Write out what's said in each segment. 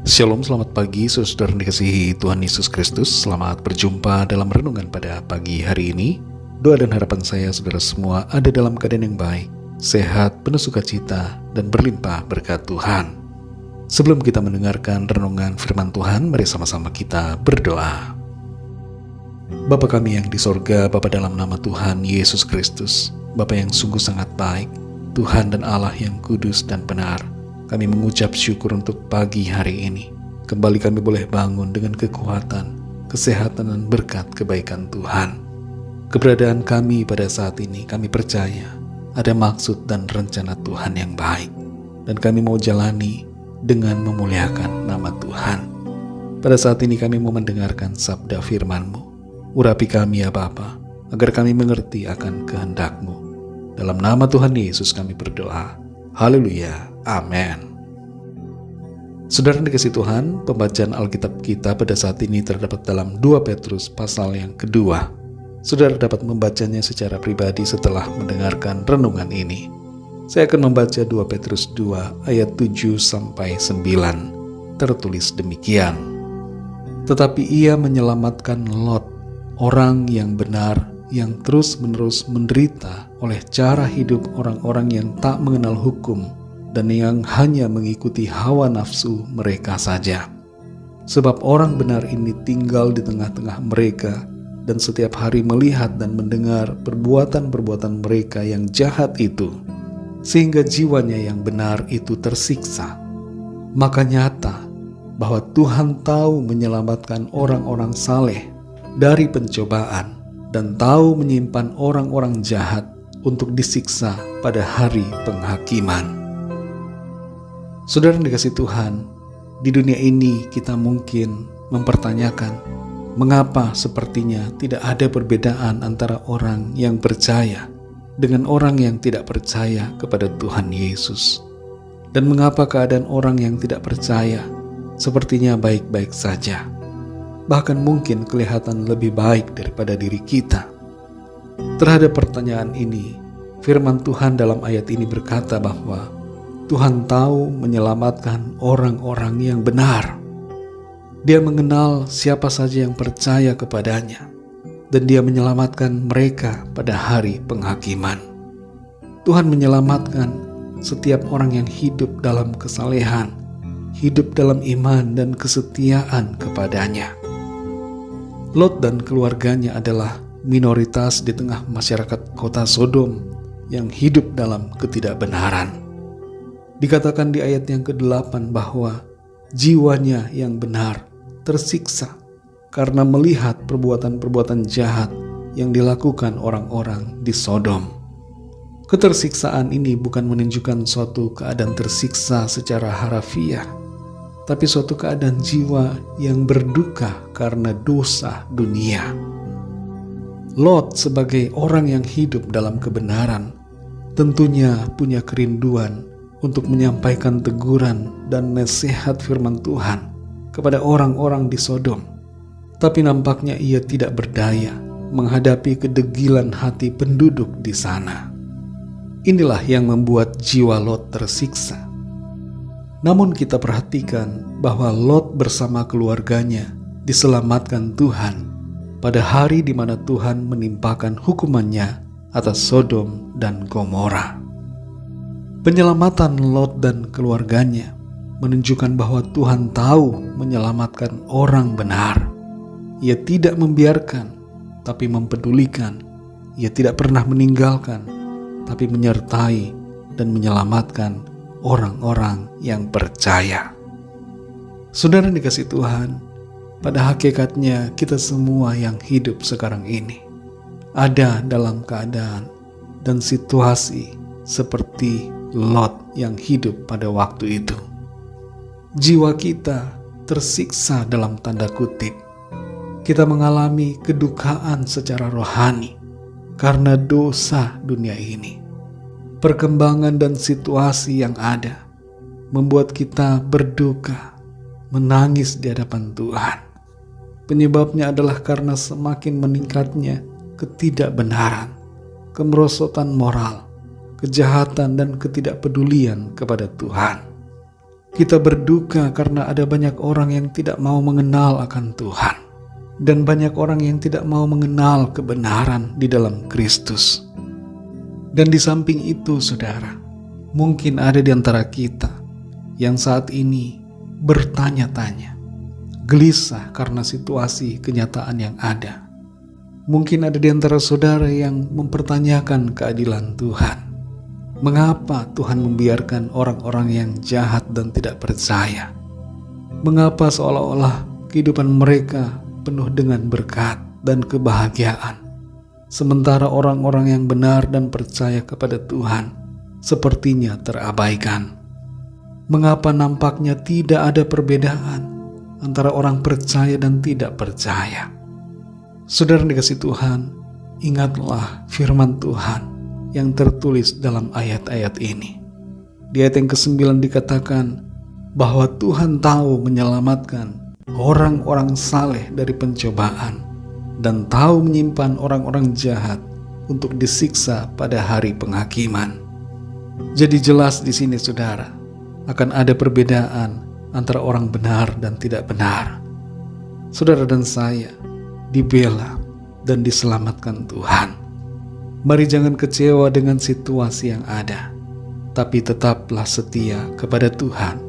Shalom, selamat pagi saudara yang dikasihi Tuhan Yesus Kristus. Selamat berjumpa dalam renungan pada pagi hari ini. Doa dan harapan saya saudara semua ada dalam keadaan yang baik, sehat, penuh sukacita, dan berlimpah berkat Tuhan. Sebelum kita mendengarkan renungan firman Tuhan, mari sama-sama kita berdoa. Bapa kami yang di sorga, Bapa dalam nama Tuhan Yesus Kristus, Bapa yang sungguh sangat baik, Tuhan dan Allah yang kudus dan benar, kami mengucap syukur untuk pagi hari ini. Kembali kami boleh bangun dengan kekuatan, kesehatan dan berkat kebaikan Tuhan. Keberadaan kami pada saat ini, kami percaya ada maksud dan rencana Tuhan yang baik. Dan kami mau jalani dengan memuliakan nama Tuhan. Pada saat ini kami mau mendengarkan sabda firman-Mu. Urapi kami ya Bapa, agar kami mengerti akan kehendak-Mu. Dalam nama Tuhan Yesus kami berdoa. Haleluya. Amin. Saudara yang dikasihi Tuhan, pembacaan Alkitab kita pada saat ini terdapat dalam 2 Petrus pasal yang kedua. Saudara dapat membacanya secara pribadi setelah mendengarkan renungan ini. Saya akan membaca 2 Petrus 2 ayat 7-9. Tertulis demikian. Tetapi ia menyelamatkan Lot, orang yang benar, yang terus-menerus menderita oleh cara hidup orang-orang yang tak mengenal hukum dan yang hanya mengikuti hawa nafsu mereka saja. Sebab orang benar ini tinggal di tengah-tengah mereka dan setiap hari melihat dan mendengar perbuatan-perbuatan mereka yang jahat itu, sehingga jiwanya yang benar itu tersiksa. Maka nyata bahwa Tuhan tahu menyelamatkan orang-orang saleh dari pencobaan dan tahu menyimpan orang-orang jahat untuk disiksa pada hari penghakiman. Saudara yang dikasihi Tuhan, di dunia ini kita mungkin mempertanyakan mengapa sepertinya tidak ada perbedaan antara orang yang percaya dengan orang yang tidak percaya kepada Tuhan Yesus. Dan mengapa keadaan orang yang tidak percaya sepertinya baik-baik saja, bahkan mungkin kelihatan lebih baik daripada diri kita. Terhadap pertanyaan ini, firman Tuhan dalam ayat ini berkata bahwa Tuhan tahu menyelamatkan orang-orang yang benar. Dia mengenal siapa saja yang percaya kepadanya, dan Dia menyelamatkan mereka pada hari penghakiman. Tuhan menyelamatkan setiap orang yang hidup dalam kesalehan, hidup dalam iman dan kesetiaan kepadanya. Lot dan keluarganya adalah minoritas di tengah masyarakat kota Sodom yang hidup dalam ketidakbenaran. Dikatakan di ayat yang ke-8 bahwa jiwanya yang benar tersiksa karena melihat perbuatan-perbuatan jahat yang dilakukan orang-orang di Sodom. Ketersiksaan ini bukan menunjukkan suatu keadaan tersiksa secara harafiah, tapi suatu keadaan jiwa yang berduka karena dosa dunia. Lot sebagai orang yang hidup dalam kebenaran tentunya punya kerinduan untuk menyampaikan teguran dan nasihat firman Tuhan kepada orang-orang di Sodom. Tapi nampaknya ia tidak berdaya menghadapi kedegilan hati penduduk di sana. Inilah yang membuat jiwa Lot tersiksa. Namun kita perhatikan bahwa Lot bersama keluarganya diselamatkan Tuhan pada hari di mana Tuhan menimpakan hukumannya atas Sodom dan Gomora. Penyelamatan Lot dan keluarganya menunjukkan bahwa Tuhan tahu menyelamatkan orang benar. Ia tidak membiarkan, tapi mempedulikan. Ia tidak pernah meninggalkan, tapi menyertai dan menyelamatkan orang-orang yang percaya. Saudara yang dikasihi Tuhan, pada hakikatnya kita semua yang hidup sekarang ini ada dalam keadaan dan situasi seperti Lot yang hidup pada waktu itu. Jiwa kita tersiksa dalam tanda kutip. Kita mengalami kedukaan secara rohani karena dosa dunia ini. Perkembangan dan situasi yang ada membuat kita berduka, menangis di hadapan Tuhan. Penyebabnya adalah karena semakin meningkatnya ketidakbenaran, kemerosotan moral, kejahatan dan ketidakpedulian kepada Tuhan. Kita berduka karena ada banyak orang yang tidak mau mengenal akan Tuhan, dan banyak orang yang tidak mau mengenal kebenaran di dalam Kristus. Dan di samping itu, saudara, mungkin ada di antara kita yang saat ini bertanya-tanya, gelisah karena situasi kenyataan yang ada. Mungkin ada di antara saudara yang mempertanyakan keadilan Tuhan. Mengapa Tuhan membiarkan orang-orang yang jahat dan tidak percaya? Mengapa seolah-olah kehidupan mereka penuh dengan berkat dan kebahagiaan, sementara orang-orang yang benar dan percaya kepada Tuhan sepertinya terabaikan? Mengapa nampaknya tidak ada perbedaan antara orang percaya dan tidak percaya? Saudara dikasih Tuhan, ingatlah firman Tuhan yang tertulis dalam ayat-ayat ini. Di ayat yang ke-9 dikatakan bahwa Tuhan tahu menyelamatkan orang-orang saleh dari pencobaan dan tahu menyimpan orang-orang jahat untuk disiksa pada hari penghakiman. Jadi jelas di sini, saudara, akan ada perbedaan antara orang benar dan tidak benar. Saudara dan saya dibela dan diselamatkan Tuhan. Mari jangan kecewa dengan situasi yang ada, tapi tetaplah setia kepada Tuhan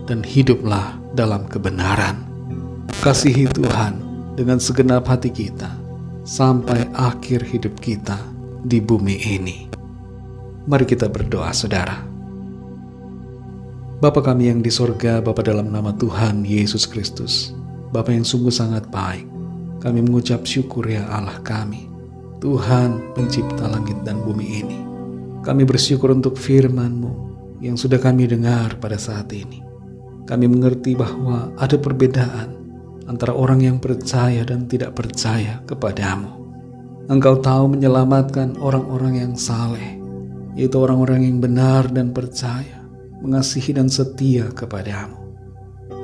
dan hiduplah dalam kebenaran. Kasihi Tuhan dengan segenap hati kita sampai akhir hidup kita di bumi ini. Mari kita berdoa, saudara. Bapa kami yang di sorga, Bapa dalam nama Tuhan Yesus Kristus, Bapa yang sungguh sangat baik, kami mengucap syukur ya Allah kami, Tuhan pencipta langit dan bumi ini. Kami bersyukur untuk firman-Mu yang sudah kami dengar pada saat ini. Kami mengerti bahwa ada perbedaan antara orang yang percaya dan tidak percaya kepadamu. Engkau tahu menyelamatkan orang-orang yang saleh, yaitu orang-orang yang benar dan percaya, mengasihi dan setia kepadamu.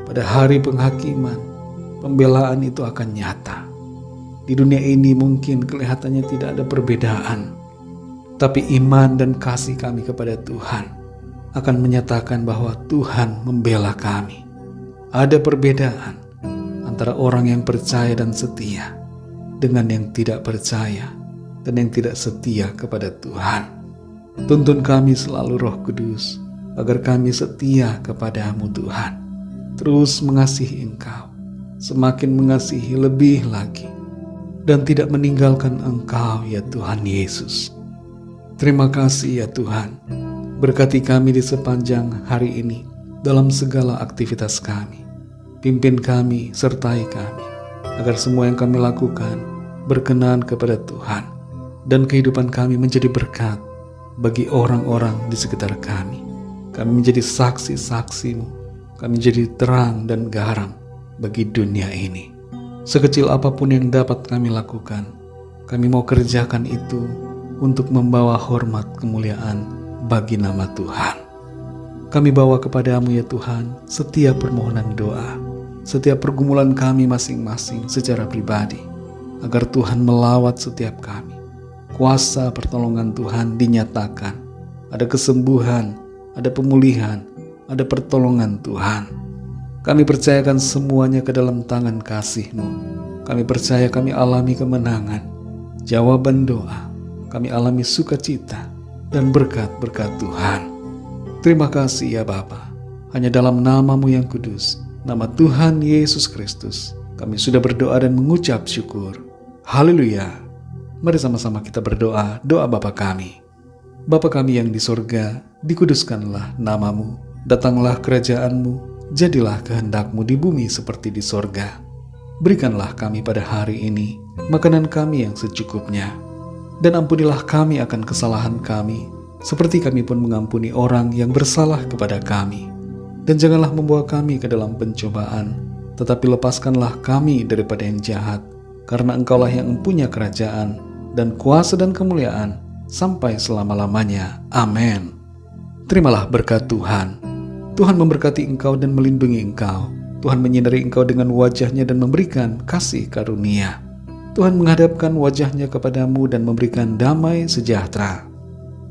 Pada hari penghakiman, pembelaan itu akan nyata. Di dunia ini mungkin kelihatannya tidak ada perbedaan, tapi iman dan kasih kami kepada Tuhan akan menyatakan bahwa Tuhan membela kami. Ada perbedaan antara orang yang percaya dan setia dengan yang tidak percaya dan yang tidak setia kepada Tuhan. Tuntun kami selalu Roh Kudus agar kami setia kepadamu Tuhan, terus mengasihi Engkau, semakin mengasihi lebih lagi, dan tidak meninggalkan Engkau ya Tuhan Yesus. Terima kasih ya Tuhan, berkati kami di sepanjang hari ini dalam segala aktivitas kami. Pimpin kami, sertai kami, agar semua yang kami lakukan berkenan kepada Tuhan, dan kehidupan kami menjadi berkat bagi orang-orang di sekitar kami. Kami menjadi saksi-saksi-Mu, kami menjadi terang dan garam bagi dunia ini. Sekecil apapun yang dapat kami lakukan, kami mau kerjakan itu untuk membawa hormat kemuliaan bagi nama Tuhan. Kami bawa kepadamu ya Tuhan setiap permohonan doa, setiap pergumulan kami masing-masing secara pribadi, agar Tuhan melawat setiap kami. Kuasa pertolongan Tuhan dinyatakan, ada kesembuhan, ada pemulihan, ada pertolongan Tuhan. Kami percayakan semuanya ke dalam tangan kasih-Mu. Kami percaya kami alami kemenangan, jawaban doa, kami alami sukacita dan berkat-berkat Tuhan. Terima kasih ya Bapa. Hanya dalam nama-Mu yang kudus, nama Tuhan Yesus Kristus, kami sudah berdoa dan mengucap syukur. Haleluya. Mari sama-sama kita berdoa, doa Bapa kami. Bapa kami yang di sorga, dikuduskanlah nama-Mu, datanglah kerajaan-Mu, jadilah kehendak-Mu di bumi seperti di sorga. Berikanlah kami pada hari ini makanan kami yang secukupnya, dan ampunilah kami akan kesalahan kami, seperti kami pun mengampuni orang yang bersalah kepada kami. Dan janganlah membawa kami ke dalam pencobaan, tetapi lepaskanlah kami daripada yang jahat, karena Engkaulah yang mempunyai kerajaan dan kuasa dan kemuliaan sampai selama-lamanya. Amin. Terimalah berkat Tuhan. Tuhan memberkati engkau dan melindungi engkau. Tuhan menyinari engkau dengan wajah-Nya dan memberikan kasih karunia. Tuhan menghadapkan wajah-Nya kepadamu dan memberikan damai sejahtera.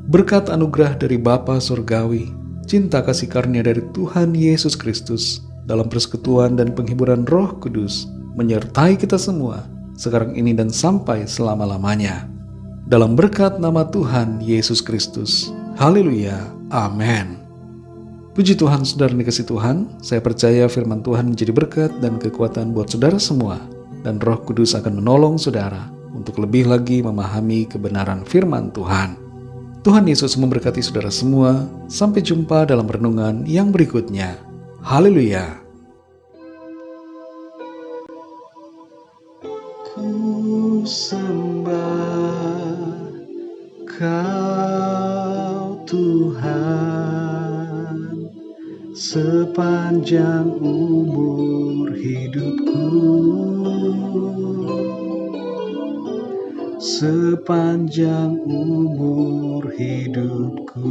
Berkat anugerah dari Bapa Surgawi, cinta kasih karunia dari Tuhan Yesus Kristus, dalam persekutuan dan penghiburan Roh Kudus, menyertai kita semua, sekarang ini dan sampai selama-lamanya. Dalam berkat nama Tuhan Yesus Kristus. Haleluya. Amin. Puji Tuhan, saudara dikasihi Tuhan, saya percaya firman Tuhan menjadi berkat dan kekuatan buat saudara semua, dan Roh Kudus akan menolong saudara untuk lebih lagi memahami kebenaran firman Tuhan. Tuhan Yesus memberkati saudara semua. Sampai jumpa dalam renungan yang berikutnya. Haleluya. Ku sembah Kau Tuhan sepanjang umur hidupku, sepanjang umur hidupku.